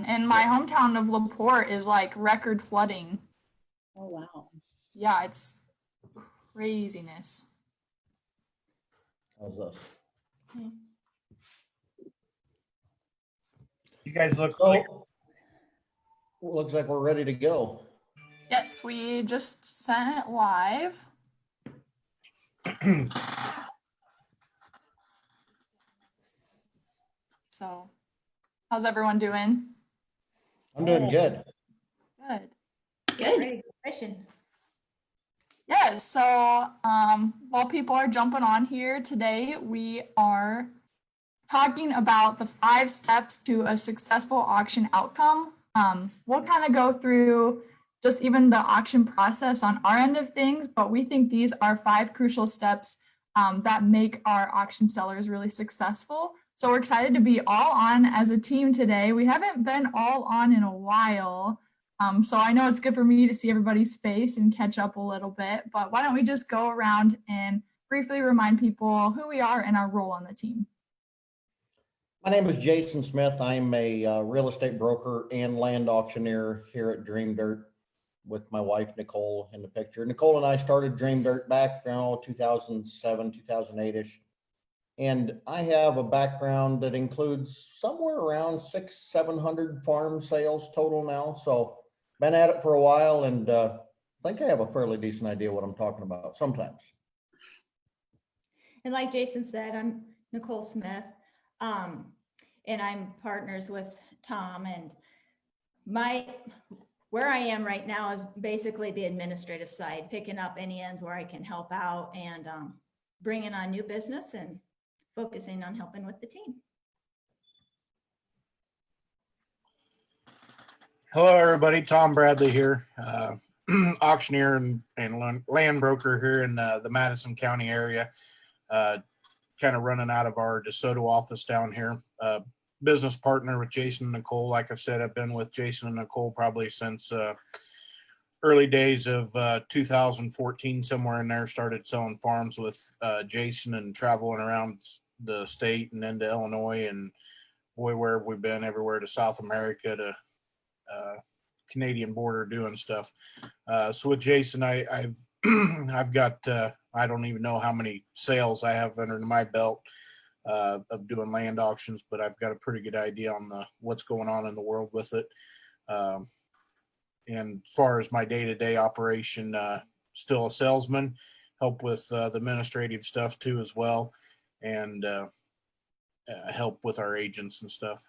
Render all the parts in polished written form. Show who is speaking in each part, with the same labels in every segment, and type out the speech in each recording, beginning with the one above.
Speaker 1: And my hometown of LaPorte is like record flooding.
Speaker 2: Oh, wow.
Speaker 1: Yeah, it's craziness.
Speaker 3: How's this?
Speaker 4: You guys look
Speaker 3: So, looks like we're ready to go.
Speaker 1: Yes, we just sent it live. So, how's everyone doing?
Speaker 3: I'm doing good.
Speaker 1: Good.
Speaker 2: Good. Question.
Speaker 1: Yeah, so while people are jumping on here today, we are talking about the 5 steps to a successful auction outcome. We'll kind of go through just even the auction process on our end of things, but we think these are 5 crucial steps that make our auction sellers really successful. So we're excited to be all on as a team today. We haven't been all on in a while. So I know it's good for me to see everybody's face and catch up a little bit, but why don't we just go around and briefly remind people who we are and our role on the team.
Speaker 3: My name is Jason Smith. I'm a real estate broker and land auctioneer here at Dream Dirt with my wife, Nicole, in the picture. Nicole and I started Dream Dirt back around 2007, 2008-ish. And I have a background that includes somewhere around 600-700 farm sales total now. So been at it for a while, and I think I have a fairly decent idea what I'm talking about sometimes.
Speaker 2: And like Jason said, I'm Nicole Smith, and I'm partners with Tom. And where I am right now is basically the administrative side, picking up any ends where I can help out and bringing on new business and focusing on helping with the team.
Speaker 4: Hello, everybody. Tom Bradley here, auctioneer and land broker here in the Madison County area. Kind of running out of our DeSoto office down here. Business partner with Jason and Nicole. Like I said, I've been with Jason and Nicole probably since early days of 2014, somewhere in there. Started selling farms with Jason and traveling around the state and into Illinois, and boy, where have we been? Everywhere to South America to Canadian border doing stuff. So with Jason, I've I've got I don't even know how many sales I have under my belt of doing land auctions, but I've got a pretty good idea on what's going on in the world with it. And as far as my day-to-day operation, still a salesman, help with the administrative stuff too as well, and help with our agents and stuff.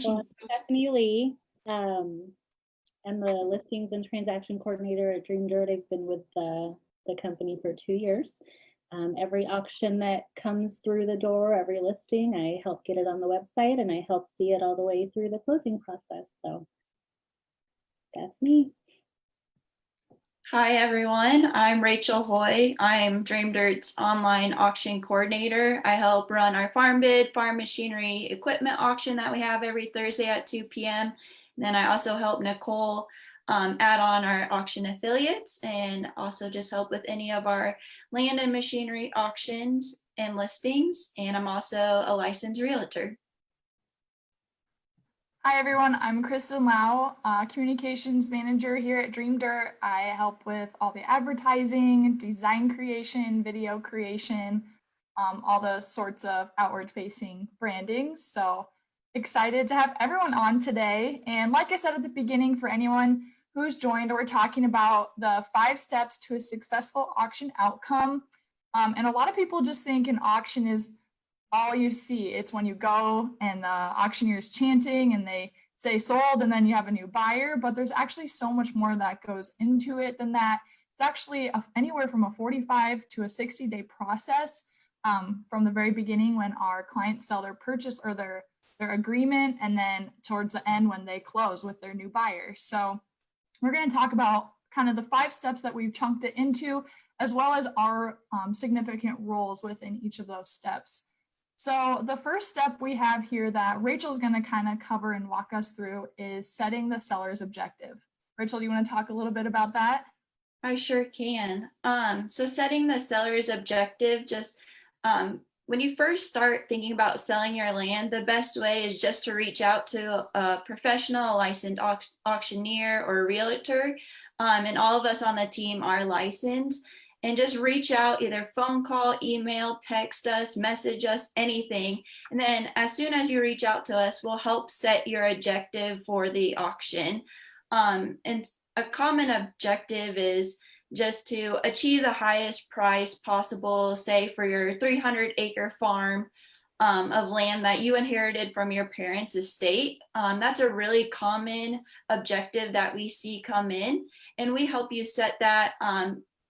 Speaker 5: So I'm Stephanie Lee. I'm the listings and transaction coordinator at Dream Dirt. I've been with the company for 2 years. Every auction that comes through the door, every listing, I help get it on the website, and I help see it all the way through the closing process. So that's me.
Speaker 6: Hi, everyone. I'm Rachel Hoy. I'm Dream Dirt's online auction coordinator. I help run our farm bid, farm machinery, equipment auction that we have every Thursday at 2 p.m. And then I also help Nicole add on our auction affiliates, and also just help with any of our land and machinery auctions and listings. And I'm also a licensed realtor.
Speaker 1: Hi everyone, I'm Kristen Lau, communications manager here at Dream Dirt. I help with all the advertising, design creation, video creation, all those sorts of outward facing branding. So excited to have everyone on today. And like I said at the beginning, for anyone who's joined, we're talking about the 5 steps to a successful auction outcome. And a lot of people just think an auction is all you see. It's when you go and the auctioneer is chanting and they say sold, and then you have a new buyer, but there's actually so much more that goes into it than that. It's actually anywhere from a 45 to a 60-day process from the very beginning when our clients sell their purchase or their agreement, and then towards the end when they close with their new buyer. So we're going to talk about kind of the 5 steps that we've chunked it into, as well as our significant roles within each of those steps. So the first step we have here that Rachel's going to kind of cover and walk us through is setting the seller's objective. Rachel, do you want to talk a little bit about that?
Speaker 6: I sure can. So setting the seller's objective just When you first start thinking about selling your land, the best way is just to reach out to a professional, a licensed auctioneer or realtor. And all of us on the team are licensed. And just reach out, either phone call, email, text us, message us, anything. And then as soon as you reach out to us, we'll help set your objective for the auction. And a common objective is just to achieve the highest price possible, say for your 300-acre farm of land that you inherited from your parents' estate. That's a really common objective that we see come in, and we help you set that.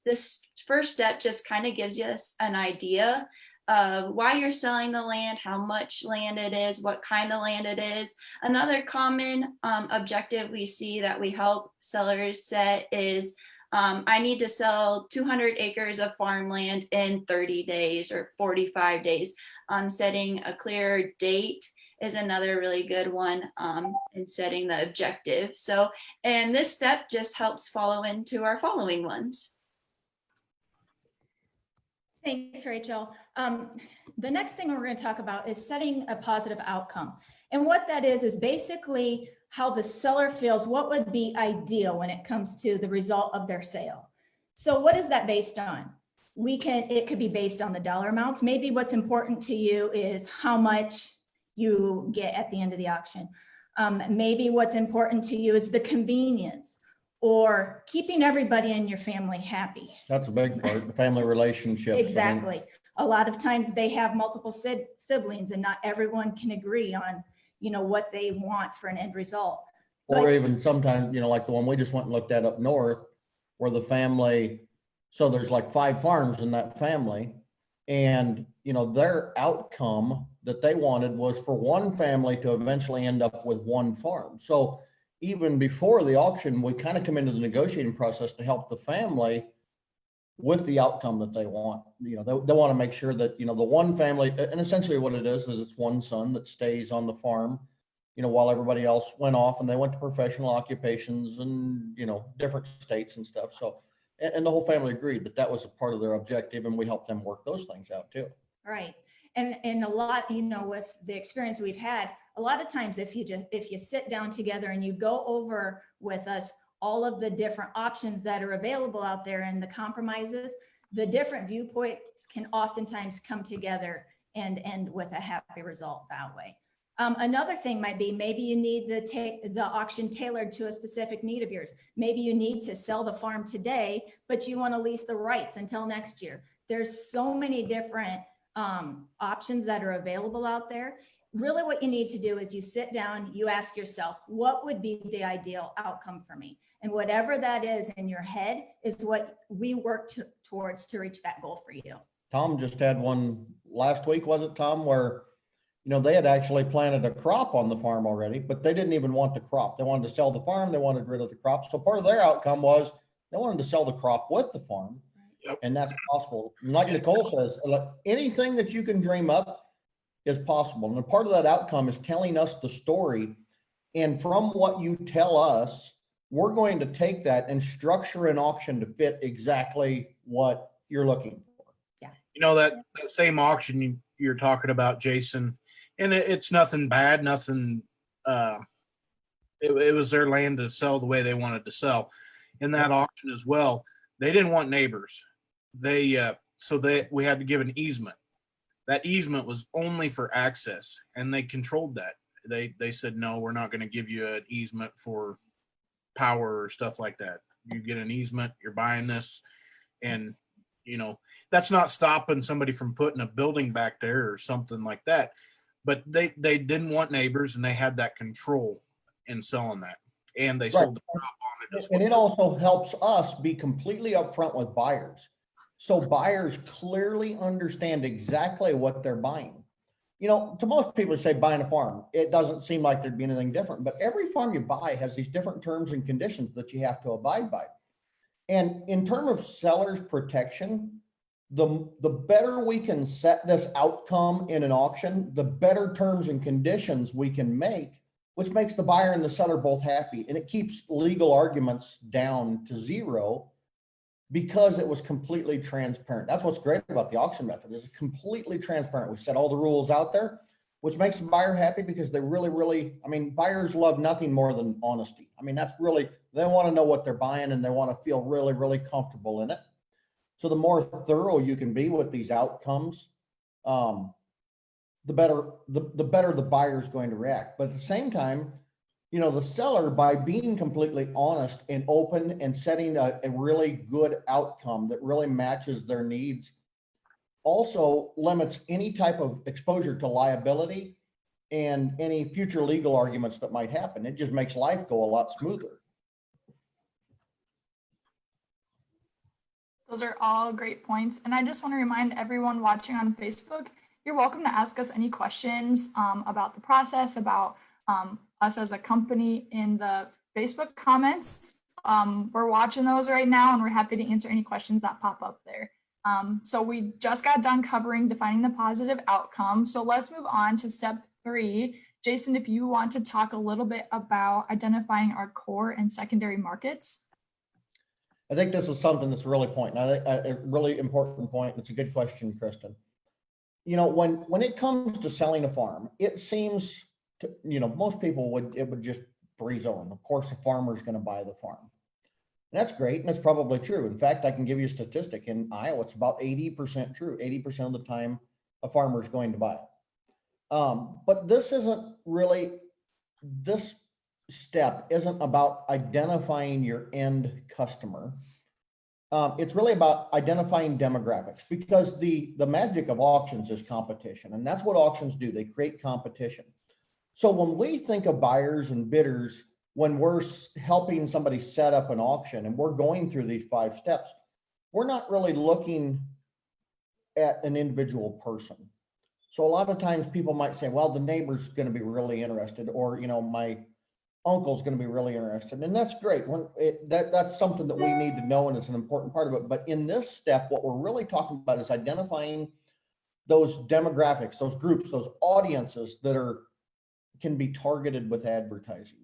Speaker 6: This first step just kind of gives us an idea of why you're selling the land, how much land it is, what kind of land it is. Another common objective we see that we help sellers set is I need to sell 200 acres of farmland in 30 days or 45 days. Setting a clear date is another really good one in setting the objective. So, and this step just helps follow into our following ones.
Speaker 2: Thanks, Rachel. The next thing we're going to talk about is setting a positive outcome. And what that is basically how the seller feels, what would be ideal when it comes to the result of their sale. So what is that based on? It could be based on the dollar amounts. Maybe what's important to you is how much you get at the end of the auction. Maybe what's important to you is the convenience, or keeping everybody in your family happy.
Speaker 3: That's a big part, the family relationships. I mean,
Speaker 2: Exactly. A lot of times they have multiple siblings and not everyone can agree on, what they want for an end result.
Speaker 3: or
Speaker 2: But-
Speaker 3: even sometimes, like the one we just went and looked at up north, where the family, so there's like 5 farms in that family. And, their outcome that they wanted was for one family to eventually end up with 1 farm. So even before the auction, we kind of come into the negotiating process to help the family with the outcome that they want. They want to make sure that, the one family, and essentially what it is it's one son that stays on the farm, while everybody else went off and they went to professional occupations and, different states and stuff. So, and the whole family agreed that that was a part of their objective, and we helped them work those things out too.
Speaker 2: Right. And a lot, with the experience we've had, a lot of times if you sit down together and you go over with us all of the different options that are available out there and the compromises, the different viewpoints can oftentimes come together and end with a happy result that way. Another thing might be, maybe you need the auction tailored to a specific need of yours. Maybe you need to sell the farm today, but you want to lease the rights until next year. There's so many different options that are available out there. Really what you need to do is you sit down, you ask yourself, what would be the ideal outcome for me? And whatever that is in your head is what we work towards to reach that goal for you.
Speaker 3: Tom just had one last week, was it, Tom, where, they had actually planted a crop on the farm already, but they didn't even want the crop. They wanted to sell the farm. They wanted rid of the crop. So part of their outcome was they wanted to sell the crop with the farm.
Speaker 4: Yep.
Speaker 3: And that's possible. And like Nicole says, anything that you can dream up is possible. And a part of that outcome is telling us the story. And from what you tell us, we're going to take that and structure an auction to fit exactly what you're looking for.
Speaker 4: That same auction you're talking about, Jason, and it's nothing bad, nothing. It was their land to sell the way they wanted to sell. In that auction as well, they didn't want neighbors. We had to give an easement. That easement was only for access, and they controlled that. They said, no, we're not going to give you an easement for power or stuff like that. You get an easement, you're buying this, and that's not stopping somebody from putting a building back there or something like that. But they didn't want neighbors, and they had that control in selling that, and they sold the crop on it as well.
Speaker 3: And it also helps us be completely upfront with buyers. So buyers clearly understand exactly what they're buying. To most people who say buying a farm, it doesn't seem like there'd be anything different, but every farm you buy has these different terms and conditions that you have to abide by. And in terms of sellers' protection, the better we can set this outcome in an auction, the better terms and conditions we can make, which makes the buyer and the seller both happy. And it keeps legal arguments down to zero. because it was completely transparent. That's what's great about the auction method, is it's completely transparent. We set all the rules out there, which makes the buyer happy because they really, I mean, buyers love nothing more than honesty. I mean, that's really, they want to know what they're buying and they want to feel really comfortable in it. So the more thorough you can be with these outcomes, the better the buyer is going to react. But at the same time, you know, the seller, by being completely honest and open and setting a really good outcome that really matches their needs, also limits any type of exposure to liability and any future legal arguments that might happen. It just makes life go a lot smoother.
Speaker 1: Those are all great points. And I just want to remind everyone watching on Facebook, you're welcome to ask us any questions about the process, about us as a company in the Facebook comments. We're watching those right now and we're happy to answer any questions that pop up there. So we just got done covering defining the positive outcome. So let's move on to step 3. Jason, if you want to talk a little bit about identifying our core and secondary markets.
Speaker 3: I think this is something that's really a really important point. It's a good question, Kristen. You know, when it comes to selling a farm, it seems to, you know, most people would just breeze on. Of course, the farmer is going to buy the farm. And that's great, and it's probably true. In fact, I can give you a statistic. In Iowa, it's about 80% true. 80% of the time, a farmer is going to buy it. But this step isn't about identifying your end customer. It's really about identifying demographics, because the magic of auctions is competition, and that's what auctions do. They create competition. So when we think of buyers and bidders, when we're helping somebody set up an auction and we're going through these 5 steps, we're not really looking at an individual person. So a lot of times people might say, well, the neighbor's going to be really interested, or, you know, my uncle's going to be really interested. And that's great. That's something that we need to know, and it's an important part of it. But in this step, what we're really talking about is identifying those demographics, those groups, those audiences that can be targeted with advertising.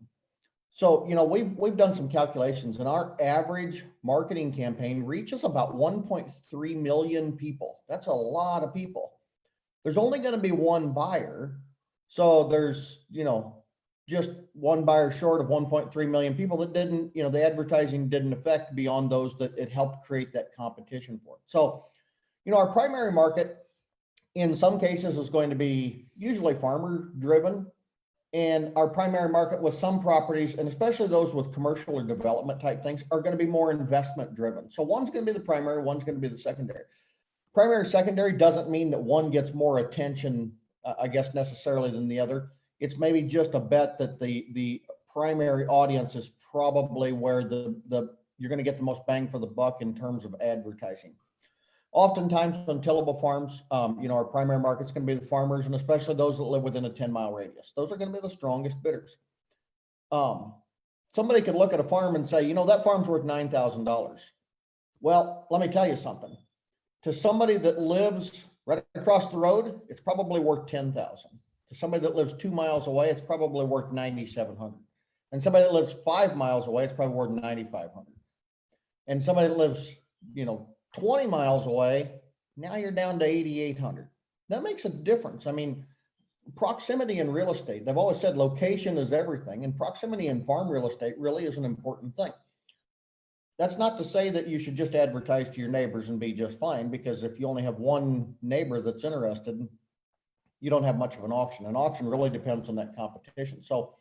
Speaker 3: So, you know, we've done some calculations, and our average marketing campaign reaches about 1.3 million people. That's a lot of people. There's only going to be one buyer. So there's, you know, just one buyer short of 1.3 million people that didn't, you know, the advertising didn't affect beyond those that it helped create that competition for. So, you know, our primary market in some cases is going to be usually farmer driven. And our primary market with some properties, and especially those with commercial or development type things, are going to be more investment driven. So one's going to be the primary, one's going to be the secondary. Primary, secondary doesn't mean that one gets more attention, I guess, necessarily than the other. It's maybe just a bet that the primary audience is probably where you're going to get the most bang for the buck in terms of advertising. Oftentimes on tillable farms, you know, our primary market's going to be the farmers, and especially those that live within a 10-mile radius. Those are going to be the strongest bidders. Somebody could look at a farm and say, you know, that farm's worth $9,000. Well, let me tell you something. To somebody that lives right across the road, it's probably worth $10,000. To somebody that lives 2 miles away, it's probably worth $9,700. And somebody that lives 5 miles away, it's probably worth $9,500. And somebody that lives, you know, 20 miles away, now you're down to 8,800. That makes a difference. I mean, proximity in real estate, they've always said location is everything, and proximity in farm real estate really is an important thing. That's not to say that you should just advertise to your neighbors and be just fine, because if you only have one neighbor that's interested, you don't have much of an auction. An auction really depends on that competition. So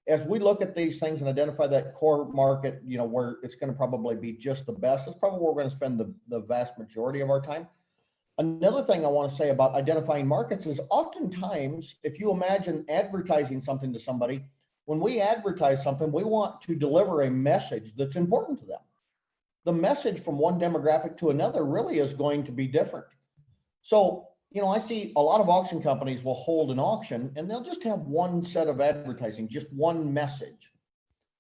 Speaker 3: as we look at these things and identify that core market, you know, where it's going to probably be just the best, it's probably where we're going to spend the vast majority of our time. Another thing I want to say about identifying markets is oftentimes, if you imagine advertising something to somebody, when we advertise something, we want to deliver a message that's important to them. The message from one demographic to another really is going to be different. So, you know, I see a lot of auction companies will hold an auction and they'll just have one set of advertising, just one message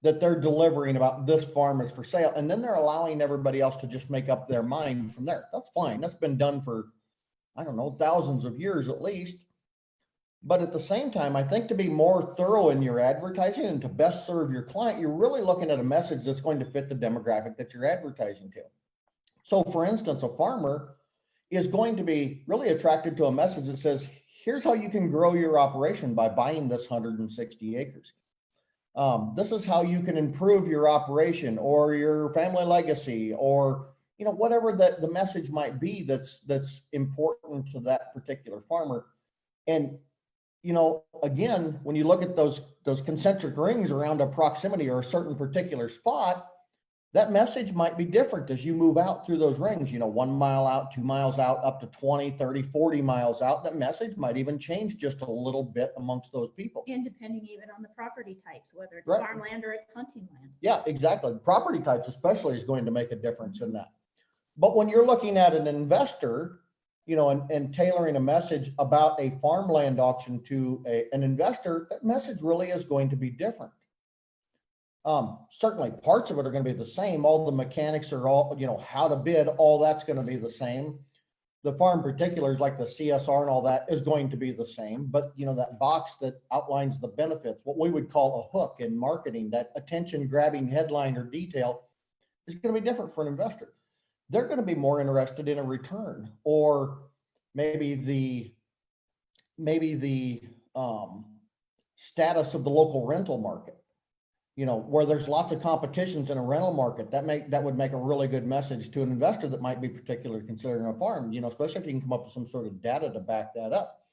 Speaker 3: that they're delivering about this farm is for sale. And then they're allowing everybody else to just make up their mind from there. That's fine. That's been done for, I don't know, thousands of years at least. But at the same time, I think to be more thorough in your advertising and to best serve your client, you're really looking at a message that's going to fit the demographic that you're advertising to. So for instance, a farmer is going to be really attracted to a message that says, here's how you can grow your operation by buying this 160 acres. This is how you can improve your operation or your family legacy, or whatever the message might be that's important to that particular farmer. And again, when you look at those concentric rings around a proximity or a certain particular spot, that message might be different as you move out through those rings, 1 mile out, 2 miles out, up to 20, 30, 40 miles out. That message might even change just a little bit amongst those people.
Speaker 2: And depending even on the property types, whether it's
Speaker 3: Right.
Speaker 2: farmland or it's hunting land.
Speaker 3: Yeah, exactly. Property types especially is going to make a difference in that. But when you're looking at an investor, and tailoring a message about a farmland auction to an investor, that message really is going to be different. Certainly parts of it are going to be the same. All the mechanics are all, how to bid, all that's going to be the same. The farm particulars like the CSR and all that is going to be the same, but that box that outlines the benefits, what we would call a hook in marketing, that attention grabbing headline or detail, is going to be different for an investor. They're going to be more interested in a return, or maybe the status of the local rental market. Where there's lots of competitions in a rental market, that would make a really good message to an investor that might be particularly considering a farm, especially if you can come up with some sort of data to back that up.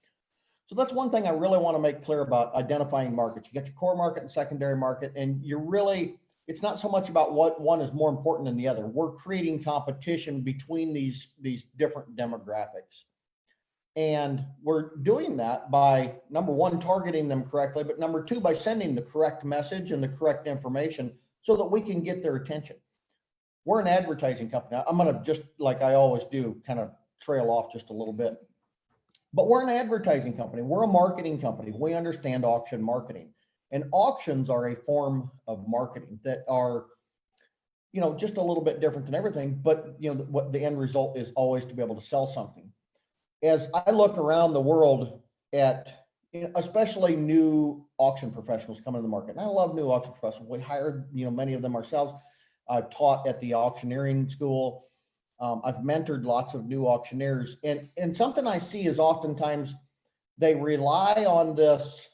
Speaker 3: So that's one thing I really want to make clear about identifying markets. You get your core market and secondary market, and it's not so much about what one is more important than the other. We're creating competition between these different demographics. And we're doing that by, number one, targeting them correctly, but number two, by sending the correct message and the correct information so that we can get their attention. We're an advertising company. I'm going to, just like I always do, kind of trail off just a little bit. But we're an advertising company. We're a marketing company. We understand auction marketing. And auctions are a form of marketing that are, just a little bit different than everything. But, what the end result is always to be able to sell something. As I look around the world at, especially new auction professionals coming to the market, and I love new auction professionals. We hired, many of them ourselves. I've taught at the auctioneering school. I've mentored lots of new auctioneers, and something I see is oftentimes they rely on this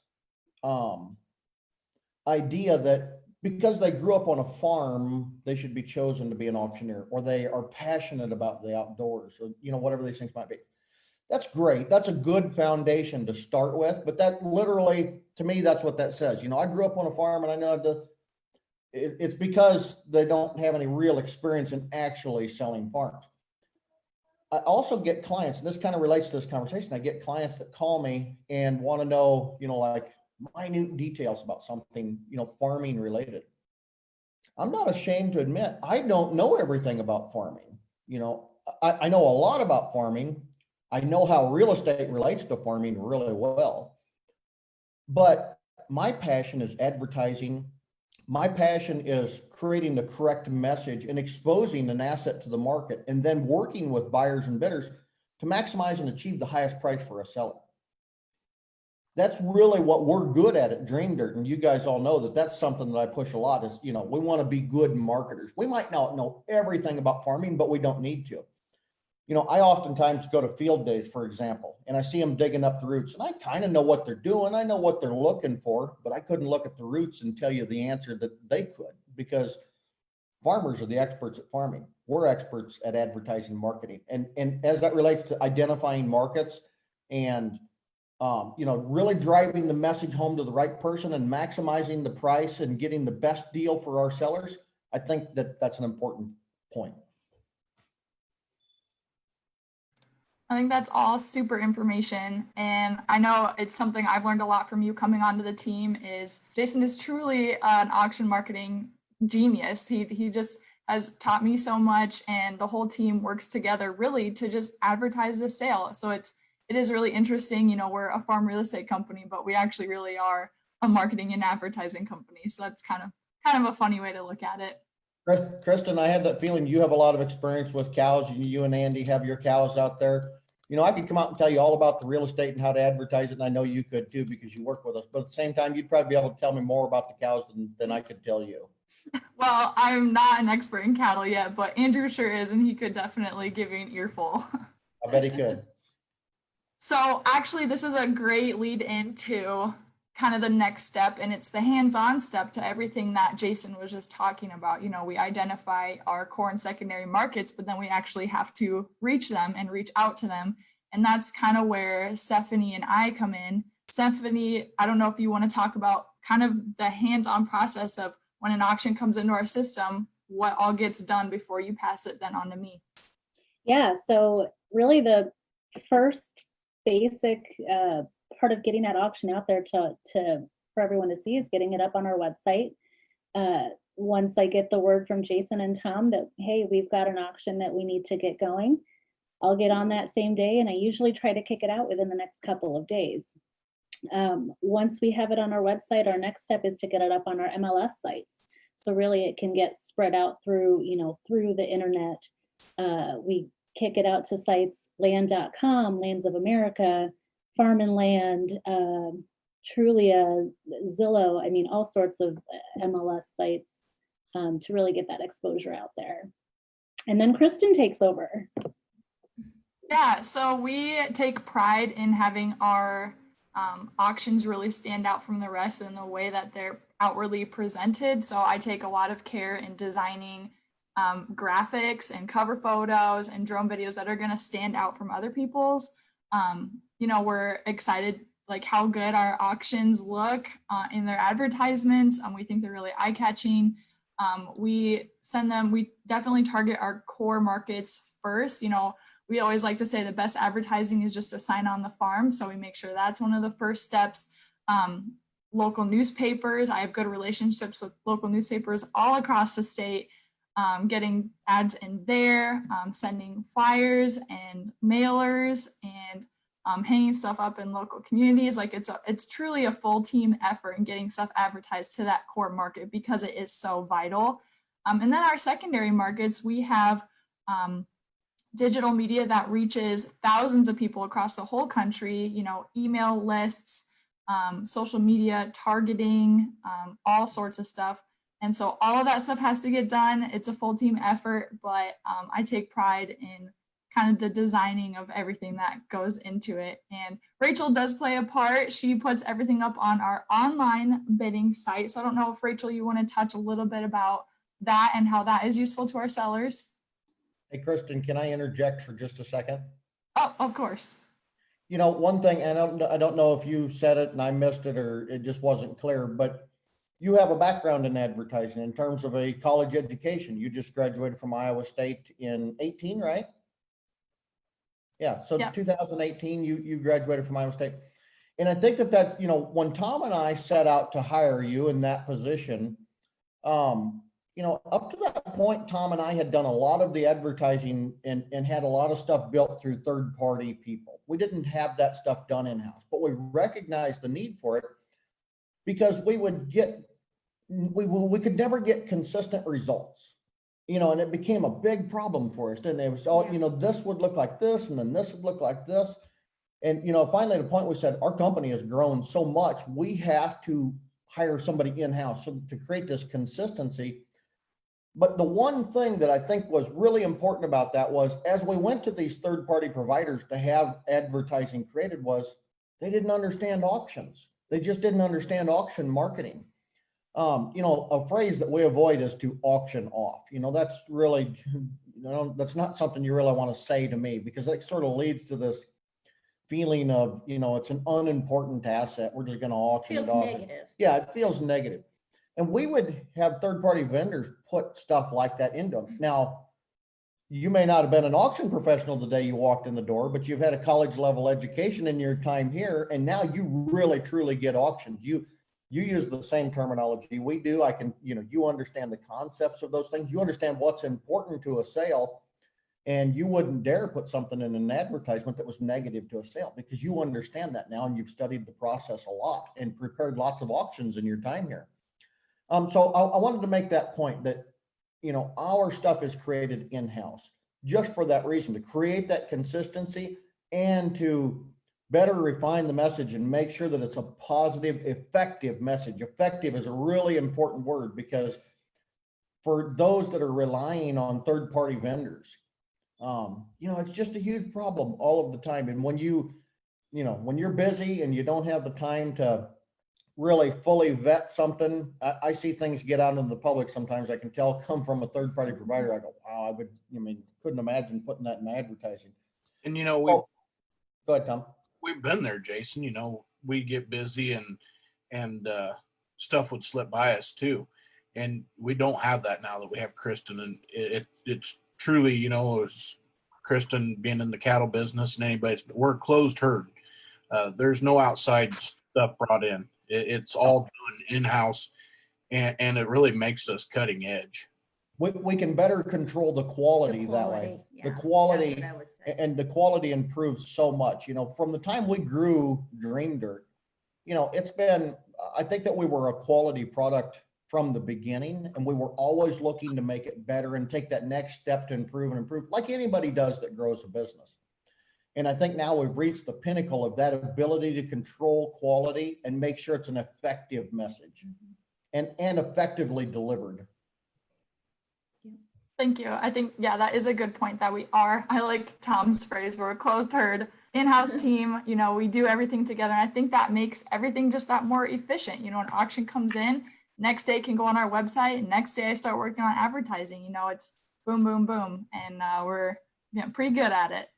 Speaker 3: idea that because they grew up on a farm, they should be chosen to be an auctioneer, or they are passionate about the outdoors, or whatever these things might be. That's great. That's a good foundation to start with, but that literally, to me, that's what that says. I grew up on a farm, and I know it's because they don't have any real experience in actually selling farms. I also get clients, and this kind of relates to this conversation. I get clients that call me and want to know, like minute details about something, farming related. I'm not ashamed to admit I don't know everything about farming. I know a lot about farming. I know how real estate relates to farming really well, but my passion is advertising. My passion is creating the correct message and exposing an asset to the market, and then working with buyers and bidders to maximize and achieve the highest price for a seller. That's really what we're good at Dream Dirt. And you guys all know that that's something that I push a lot is, we want to be good marketers. We might not know everything about farming, but we don't need to. I oftentimes go to field days, for example, and I see them digging up the roots, and I kind of know what they're doing. I know what they're looking for, but I couldn't look at the roots and tell you the answer that they could, because farmers are the experts at farming. We're experts at advertising and marketing. And as that relates to identifying markets and, really driving the message home to the right person and maximizing the price and getting the best deal for our sellers, I think that that's an important point.
Speaker 1: I think that's all super information. And I know it's something I've learned a lot from you coming onto the team is Jason is truly an auction marketing genius. He just has taught me so much, and the whole team works together really to just advertise the sale. So it is really interesting. We're a farm real estate company, but we actually really are a marketing and advertising company. So that's kind of a funny way to look at it.
Speaker 3: Kristen, I had that feeling you have a lot of experience with cows. You and Andy have your cows out there. I could come out and tell you all about the real estate and how to advertise it, and I know you could too because you work with us. But at the same time, you'd probably be able to tell me more about the cows than I could tell you.
Speaker 1: Well, I'm not an expert in cattle yet, but Andrew sure is, and he could definitely give you an earful.
Speaker 3: I bet he could.
Speaker 1: So actually, this is a great lead into kind of the next step, and it's the hands-on step to everything that Jason was just talking about. You know, we identify our core and secondary markets, but then we actually have to reach them and reach out to them. And that's kind of where Stephanie and I come in. Stephanie, I don't know if you want to talk about kind of the hands-on process of when an auction comes into our system, what all gets done before you pass it then on to me.
Speaker 5: Yeah, so really the first basic part of getting that auction out there to for everyone to see is getting it up on our website. Once I get the word from Jason and Tom that, hey, we've got an auction that we need to get going, I'll get on that same day, and I usually try to kick it out within the next couple of days. Once we have it on our website, our next step is to get it up on our MLS sites. So really it can get spread out through, through the internet. We kick it out to sites, land.com, Lands of America, Farm and Land, Trulia, Zillow, I mean, all sorts of MLS sites to really get that exposure out there. And then Kristen takes over.
Speaker 1: Yeah, so we take pride in having our auctions really stand out from the rest in the way that they're outwardly presented. So I take a lot of care in designing graphics and cover photos and drone videos that are going to stand out from other people's. We're excited like how good our auctions look in their advertisements. We think they're really eye-catching. We definitely target our core markets first. We always like to say the best advertising is just a sign on the farm. So we make sure that's one of the first steps. Local newspapers, I have good relationships with local newspapers all across the state, getting ads in there, sending flyers and mailers and hanging stuff up in local communities. Like it's truly a full team effort in getting stuff advertised to that core market because it is so vital. And then our secondary markets, we have digital media that reaches thousands of people across the whole country, email lists, social media targeting, all sorts of stuff. And so all of that stuff has to get done. It's a full team effort, but I take pride in kind of the designing of everything that goes into it. And Rachel does play a part. She puts everything up on our online bidding site. So I don't know if Rachel, you want to touch a little bit about that and how that is useful to our sellers.
Speaker 3: Hey, Kristen, can I interject for just a second?
Speaker 1: Oh, of course.
Speaker 3: One thing, and I don't know if you said it and I missed it or it just wasn't clear, but you have a background in advertising in terms of a college education. You just graduated from Iowa State in 18, right? Yeah, so
Speaker 1: Yeah.
Speaker 3: 2018, you graduated from Iowa State. And I think that, when Tom and I set out to hire you in that position, up to that point, Tom and I had done a lot of the advertising and had a lot of stuff built through third-party people. We didn't have that stuff done in-house, but we recognized the need for it because we could never get consistent results, and it became a big problem for us. And it was all, this would look like this, and then this would look like this. And, finally, the point we said, our company has grown so much, we have to hire somebody in-house to create this consistency. But the one thing that I think was really important about that was as we went to these third-party providers to have advertising created was they didn't understand auctions. They just didn't understand auction marketing. A phrase that we avoid is to auction off. That's really, that's not something you really want to say to me because it sort of leads to this feeling of, it's an unimportant asset. We're just going to auction it off.
Speaker 2: Feels negative.
Speaker 3: Yeah, it feels negative. And we would have third-party vendors put stuff like that into them. Now, you may not have been an auction professional the day you walked in the door, but you've had a college level education in your time here. And now you really, truly get auctions. You use the same terminology we do. I can, you understand the concepts of those things. You understand what's important to a sale. And you wouldn't dare put something in an advertisement that was negative to a sale because you understand that now and you've studied the process a lot and prepared lots of auctions in your time here. So I wanted to make that point that, our stuff is created in-house just for that reason, to create that consistency and to better refine the message and make sure that it's a positive, effective message. Effective is a really important word because for those that are relying on third-party vendors. It's just a huge problem all of the time. And when when you're busy and you don't have the time to really fully vet something, I see things get out into the public sometimes. I can tell come from a third-party provider. I go, wow, couldn't imagine putting that in advertising.
Speaker 4: And
Speaker 3: Go ahead, Tom.
Speaker 4: we've been there, Jason. We get busy and stuff would slip by us too, and we don't have that now that we have Kristen. And it's truly, it's Kristen being in the cattle business and we're a closed herd. There's no outside stuff brought in. It's all done in-house, and it really makes us cutting edge.
Speaker 3: We can better control the quality that way. The quality,
Speaker 2: that's what I would say.
Speaker 3: and the quality improves so much. From the time we grew Dream Dirt, it's been, I think that we were a quality product from the beginning, and we were always looking to make it better and take that next step to improve and improve, like anybody does that grows a business. And I think now we've reached the pinnacle of that ability to control quality and make sure it's an effective message and effectively delivered.
Speaker 1: Thank you. I think, yeah, that is a good point that we are. I like Tom's phrase, we're a closed herd, in-house team, we do everything together. And I think that makes everything just that more efficient. An auction comes in, next day it can go on our website, and next day I start working on advertising. It's boom, boom, boom. And we're pretty good at it.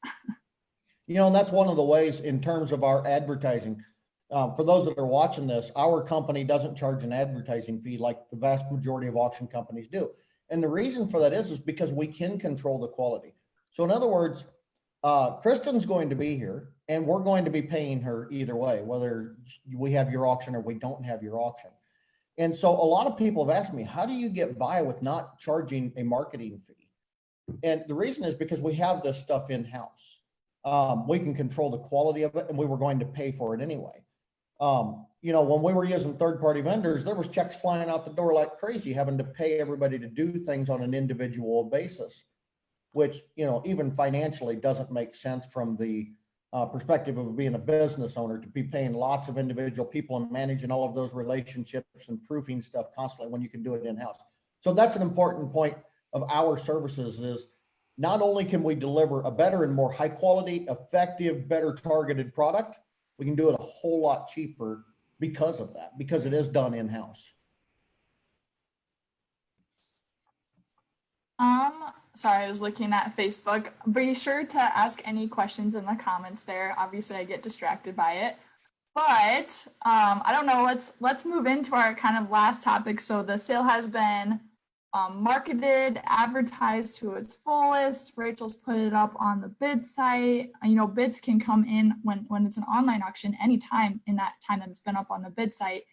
Speaker 3: And that's one of the ways in terms of our advertising. For those that are watching this, our company doesn't charge an advertising fee like the vast majority of auction companies do. And the reason for that is because we can control the quality. So in other words, Kristen's going to be here and we're going to be paying her either way, whether we have your auction or we don't have your auction. And so a lot of people have asked me, how do you get by with not charging a marketing fee? And the reason is because we have this stuff in-house. We can control the quality of it, and we were going to pay for it anyway. When we were using third-party vendors, there was checks flying out the door like crazy, having to pay everybody to do things on an individual basis, which, even financially doesn't make sense from the perspective of being a business owner, to be paying lots of individual people and managing all of those relationships and proofing stuff constantly when you can do it in-house. So that's an important point of our services is not only can we deliver a better and more high quality, effective, better targeted product, we can do it a whole lot cheaper because of that, because it is done in-house.
Speaker 1: Sorry, I was looking at Facebook. Be sure to ask any questions in the comments there. Obviously, I get distracted by it. But I don't know, let's move into our kind of last topic. So the sale has been marketed, advertised to its fullest. Rachel's put it up on the bid site. Bids can come in when it's an online auction anytime in that time that it's been up on the bid site.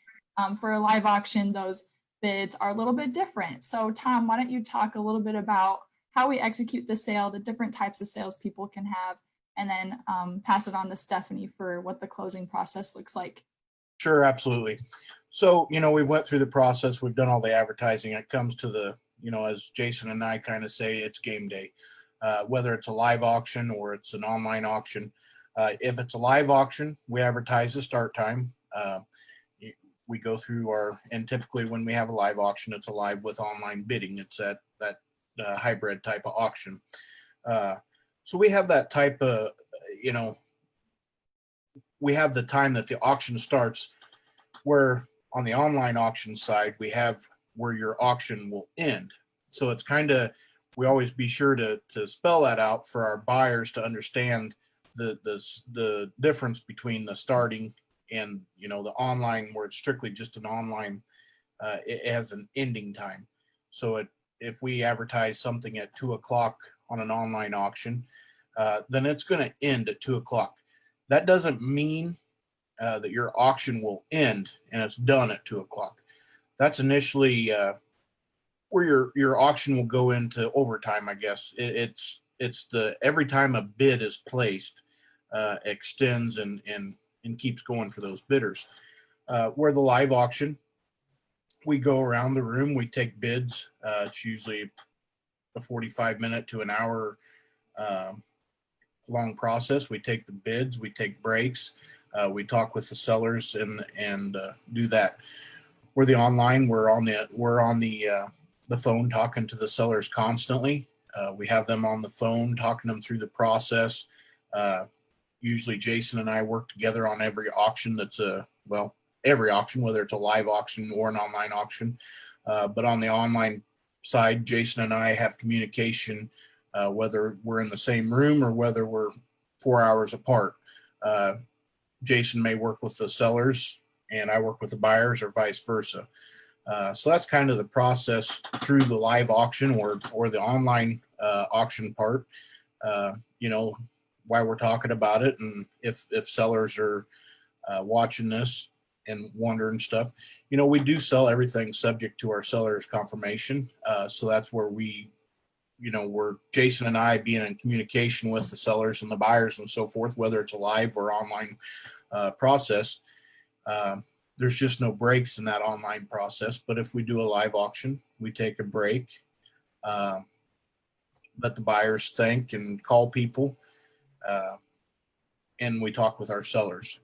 Speaker 1: For a live auction, those bids are a little bit different. So Tom, why don't you talk a little bit about how we execute the sale, the different types of sales people can have, and then pass it on to Stephanie for what the closing process looks like.
Speaker 4: Sure, absolutely. So, we went through the process. We've done all the advertising. It comes to the, as Jason and I kind of say, it's game day. Whether it's a live auction or it's an online auction. If it's a live auction, we advertise the start time. We go through and typically when we have a live auction, it's a live with online bidding. It's that hybrid type of auction. So we have that type of, we have the time that the auction starts, where on the online auction side, we have where your auction will end. So it's we always be sure to spell that out for our buyers to understand the difference between the starting and, the online, where it's strictly just an online, it has an ending time. So if we advertise something at 2:00 on an online auction, then it's going to end at 2:00. That doesn't mean that your auction will end and it's done at 2:00. That's initially where your auction will go into overtime, I guess. It's every time a bid is placed, extends and keeps going for those bidders. Where the live auction, we go around the room, we take bids. It's usually a 45-minute to an hour long process. We take the bids, we take breaks, we talk with the sellers and do that. We're the online, we're on the the phone talking to the sellers constantly. We have them on the phone talking them through the process. Usually Jason and I work together on every auction that's every auction, whether it's a live auction or an online auction. But on the online side, Jason and I have communication, whether we're in the same room or whether we're 4 hours apart. Jason may work with the sellers and I work with the buyers or vice versa. So that's kind of the process through the live auction or the online auction part. Why we're talking about it, and if sellers are watching this and wondering stuff, we do sell everything subject to our seller's confirmation. So that's where we're Jason and I being in communication with the sellers and the buyers and so forth, whether it's a live or online process. There's just no breaks in that online process. But if we do a live auction, we take a break, let the buyers think and call people, and we talk with our sellers.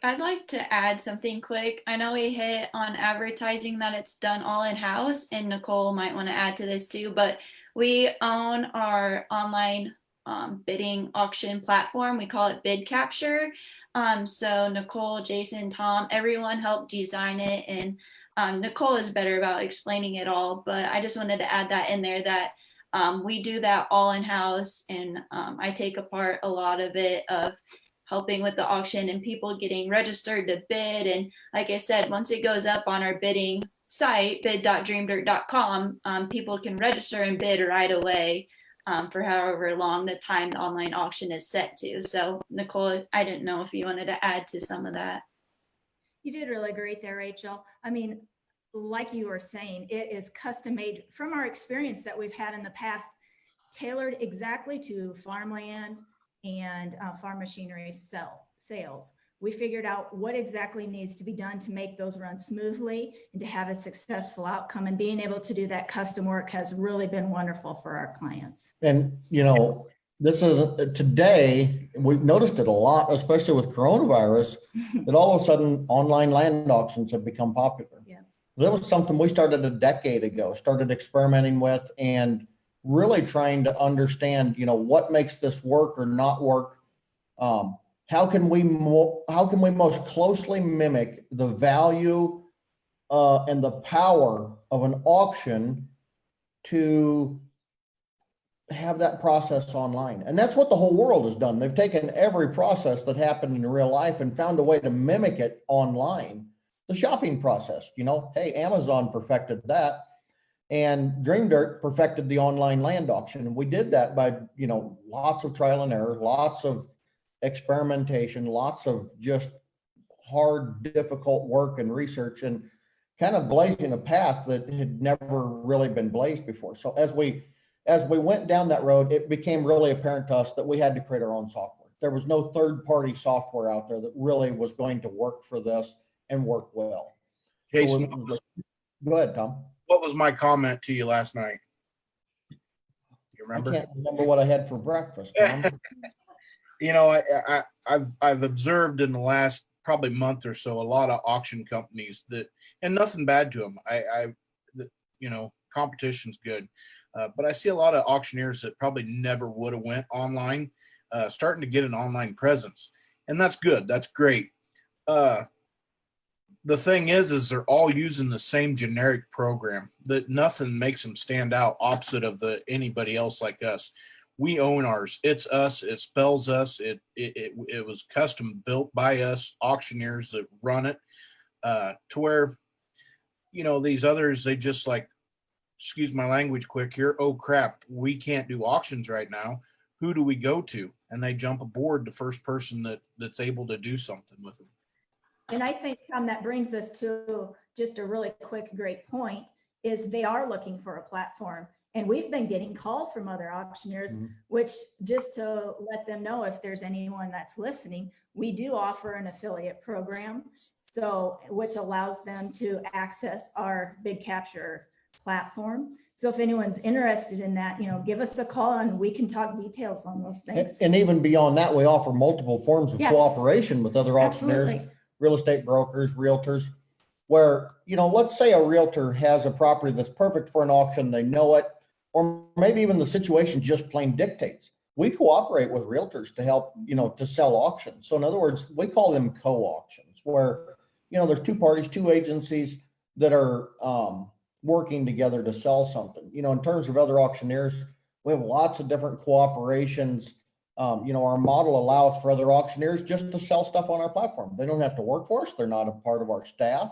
Speaker 6: I'd like to add something quick. I know we hit on advertising that it's done all in-house, and Nicole might want to add to this too, but we own our online bidding auction platform. We call it Bid Capture. So Nicole, Jason, Tom, everyone helped design it, and Nicole is better about explaining it all, but I just wanted to add that in there that we do that all in-house, and I take apart a lot of it of helping with the auction and people getting registered to bid. And like I said, once it goes up on our bidding site, bid.dreamdirt.com, people can register and bid right away for however long the time the online auction is set to. So Nicole, I didn't know if you wanted to add to some of that.
Speaker 2: You did really great there, Rachel. I mean, like you were saying, it is custom made from our experience that we've had in the past, tailored exactly to farmland and farm machinery sales. We figured out what exactly needs to be done to make those run smoothly and to have a successful outcome. And being able to do that custom work has really been wonderful for our clients.
Speaker 3: And, this is today, we've noticed it a lot, especially with coronavirus, that all of a sudden online land auctions have become popular.
Speaker 2: Yeah.
Speaker 3: That was something we started a decade ago, started experimenting with and really trying to understand, what makes this work or not work. How can we most closely mimic the value and the power of an auction to have that process online? And that's what the whole world has done. They've taken every process that happened in real life and found a way to mimic it online. The shopping process, hey, Amazon perfected that. And Dream Dirt perfected the online land auction. And we did that by, lots of trial and error, lots of experimentation, lots of just hard, difficult work and research, and kind of blazing a path that had never really been blazed before. So as we went down that road, it became really apparent to us that we had to create our own software. There was no third-party software out there that really was going to work for this and work well.
Speaker 4: Jason,
Speaker 3: Go ahead, Tom.
Speaker 4: what was my comment to you last night? You remember?
Speaker 3: I can't remember what I had for breakfast, Tom.
Speaker 4: I've observed in the last probably month or so a lot of auction companies and nothing bad to them. Competition's good, but I see a lot of auctioneers that probably never would have went online, starting to get an online presence, and that's good. That's great. The thing is they're all using the same generic program that nothing makes them stand out opposite of anybody else like us. We own ours. It's us. It spells us. It was custom built by us auctioneers that run it, to where, these others, they just like, excuse my language quick here. Oh crap. We can't do auctions right now. Who do we go to? And they jump aboard the first person that's able to do something with them.
Speaker 2: And I think, Tom, that brings us to just a really quick, great point, is they are looking for a platform. And we've been getting calls from other auctioneers, which, just to let them know, if there's anyone that's listening, we do offer an affiliate program, which allows them to access our Bid Capture platform. So if anyone's interested in that, give us a call and we can talk details on those things.
Speaker 3: And even beyond that, we offer multiple forms of
Speaker 2: Yes.
Speaker 3: cooperation with other auctioneers,
Speaker 2: Absolutely.
Speaker 3: real estate brokers, realtors. where, let's say a realtor has a property that's perfect for an auction, they know it, or maybe even the situation just plain dictates. We cooperate with realtors to help, to sell auctions. So in other words, we call them co-auctions where, there's two parties, two agencies that are working together to sell something. In terms of other auctioneers, we have lots of different cooperations. Our model allows for other auctioneers just to sell stuff on our platform. They don't have to work for us. They're not a part of our staff,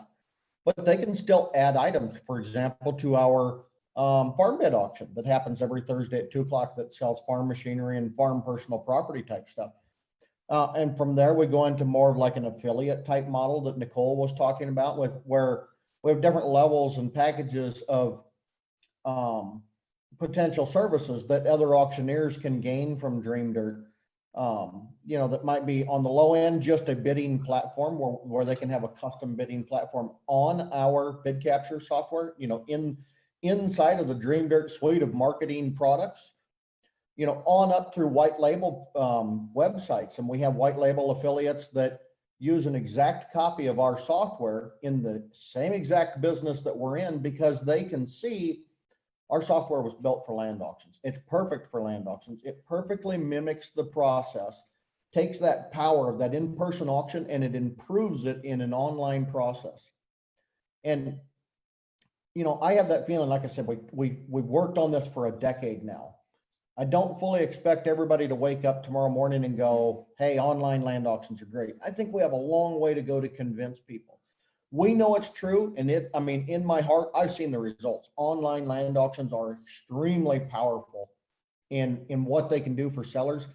Speaker 3: but they can still add items, for example, to our farm bid auction that happens every Thursday at 2 o'clock that sells farm machinery and farm personal property type stuff. And from there, we go into more of like an affiliate type model that Nicole was talking about, where we have different levels and packages of potential services that other auctioneers can gain from Dream Dirt. That might be on the low end, just a bidding platform where they can have a custom bidding platform on our bid capture software, inside of the Dream Dirt suite of marketing products, on up through white label websites. And we have white label affiliates that use an exact copy of our software in the same exact business that we're in, because they can see our software was built for land auctions. It's perfect for land auctions. It perfectly mimics the process, takes that power of that in-person auction, and it improves it in an online process. And I have that feeling, like I said, we've worked on this for a decade now. I don't fully expect everybody to wake up tomorrow morning and go, hey, online land auctions are great. I think we have a long way to go to convince people. We know it's true. And in my heart, I've seen the results. Online land auctions are extremely powerful in what they can do for sellers,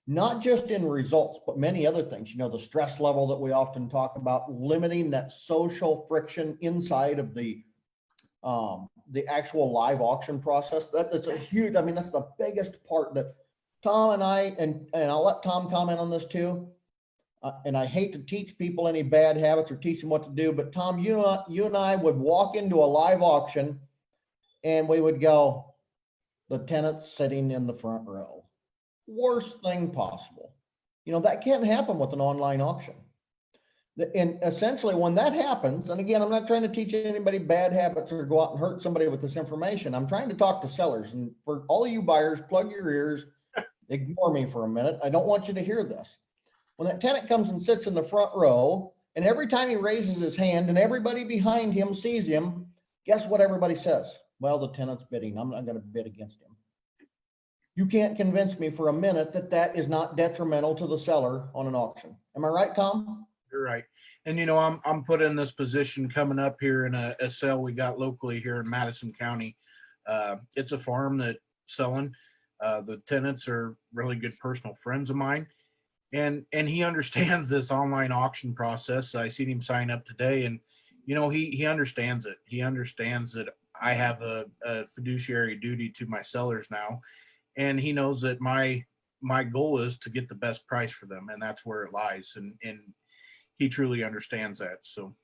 Speaker 3: not just in results, but many other things. The stress level that we often talk about, limiting that social friction inside of the actual live auction process. That's a huge, that's the biggest part that Tom and I, and I'll let Tom comment on this too. And I hate to teach people any bad habits or teach them what to do, but Tom, you and I would walk into a live auction and we would go, the tenant's sitting in the front row. Worst thing possible. That can't happen with an online auction. And essentially when that happens, and again, I'm not trying to teach anybody bad habits or go out and hurt somebody with this information. I'm trying to talk to sellers. And for all of you buyers, plug your ears, ignore me for a minute. I don't want you to hear this. When that tenant comes and sits in the front row, and every time he raises his hand and everybody behind him sees him, guess what everybody says? Well, the tenant's bidding. I'm not going to bid against him. You can't convince me for a minute that that is not detrimental to the seller on an auction. Am I right, Tom?
Speaker 4: You're right. And I'm put in this position coming up here in a sale we got locally here in Madison County. It's a farm that's selling. The tenants are really good personal friends of mine. And he understands this online auction process. I seen him sign up today, and he understands it. He understands that I have a fiduciary duty to my sellers now, and he knows that my goal is to get the best price for them, and that's where it lies. And he truly understands that. So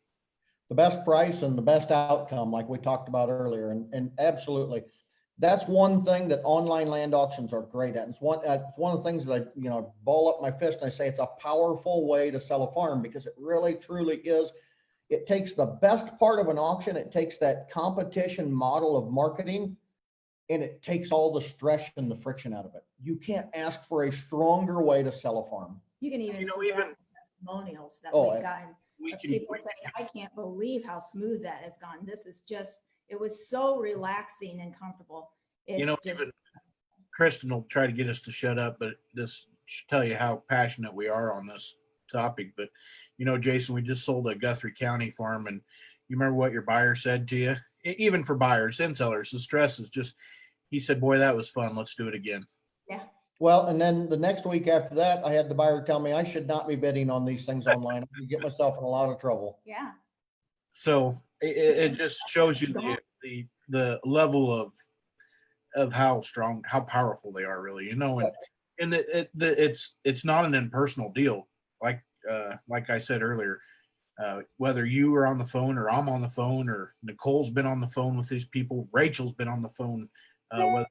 Speaker 3: the best price and the best outcome, like we talked about earlier, and absolutely. That's one thing that online land auctions are great at. It's one of the things that I, ball up my fist and I say it's a powerful way to sell a farm, because it really truly is. It takes the best part of an auction. It takes that competition model of marketing, and it takes all the stress and the friction out of it. You can't ask for a stronger way to sell a farm.
Speaker 2: You can even see that in testimonials that
Speaker 3: Oh,
Speaker 2: we've gotten
Speaker 4: we
Speaker 2: of
Speaker 4: can,
Speaker 2: people saying, I can't believe how smooth that has gone. This is just, it was so relaxing and comfortable. It's just,
Speaker 4: even Kristen will try to get us to shut up, but this should tell you how passionate we are on this topic. But Jason, we just sold a Guthrie County farm, and you remember what your buyer said to you? Even for buyers and sellers, the stress is just, he said, boy, that was fun. Let's do it again.
Speaker 2: yeah.
Speaker 3: Well, and then the next week after that, I had the buyer tell me I should not be bidding on these things online. I could get myself in a lot of trouble.
Speaker 2: Yeah.
Speaker 4: So it just shows you the level of how strong, how powerful they are, really, and it's not an impersonal deal. Like I said earlier, whether you are on the phone or I'm on the phone or Nicole's been on the phone with these people, Rachel's been on the phone, whether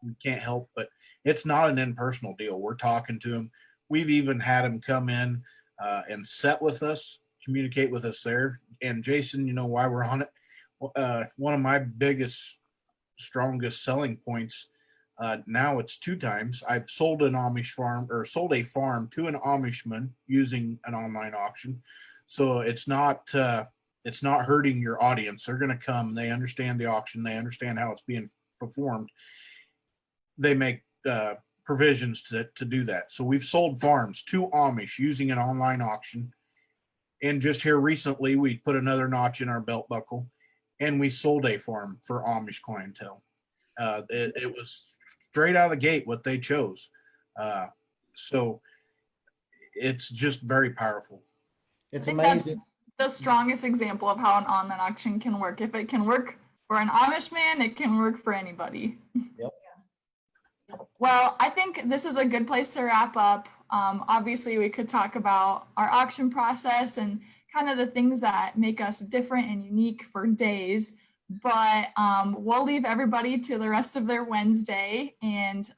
Speaker 4: we can't help, but it's not an impersonal deal. We're talking to them. We've even had them come in and sit with us communicate with us there. And Jason, you know why we're on it. One of my biggest, strongest selling points. Now it's 2 times. I've sold an Amish farm or sold a farm to an Amishman using an online auction. So it's not hurting your audience. They're going to come. They understand the auction. They understand how it's being performed. They make provisions to do that. So we've sold farms to Amish using an online auction. And just here recently, we put another notch in our belt buckle, and we sold a farm for Amish clientele. It was straight out of the gate what they chose. So it's just very powerful.
Speaker 1: I
Speaker 3: It's
Speaker 1: think that's
Speaker 3: amazing.
Speaker 1: the strongest example of how an online auction can work. If it can work for an Amish man, it can work for anybody.
Speaker 3: Yep.
Speaker 1: Well, I think this is a good place to wrap up. Obviously, we could talk about our auction process and kind of the things that make us different and unique for days. But we'll leave everybody to the rest of their Wednesday, and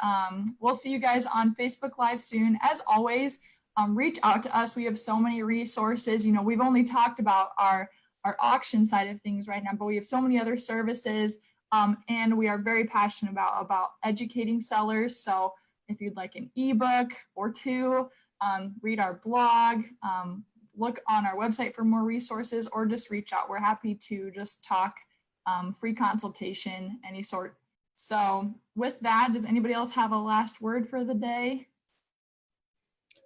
Speaker 1: we'll see you guys on Facebook Live soon. As always, reach out to us. We have so many resources. You know, we've only talked about our auction side of things right now, but we have so many other services. And we are very passionate about educating sellers. So if you'd like an ebook or 2, read our blog, look on our website for more resources, or just reach out. We're happy to just talk, free consultation, any sort. So with that, does anybody else have a last word for the day?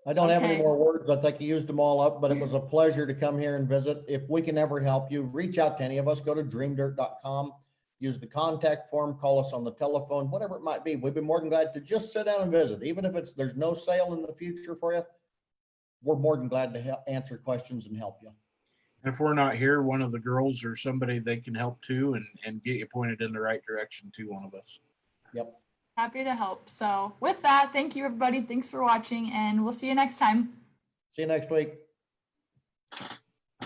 Speaker 3: I don't have any
Speaker 1: Okay.
Speaker 3: more words. I think you used them all up, but it was a pleasure to come here and visit. If we can ever help you, reach out to any of us. Go to dreamdirt.com. Use the contact form, call us on the telephone, whatever it might be. We'd be more than glad to just sit down and visit. Even if there's no sale in the future for you, we're more than glad to answer questions and help you.
Speaker 4: And if we're not here, one of the girls or somebody, they can help too and get you pointed in the right direction to one of us.
Speaker 3: Yep.
Speaker 1: Happy to help. So with that, thank you, everybody. Thanks for watching, and we'll see you next time.
Speaker 3: See you next week.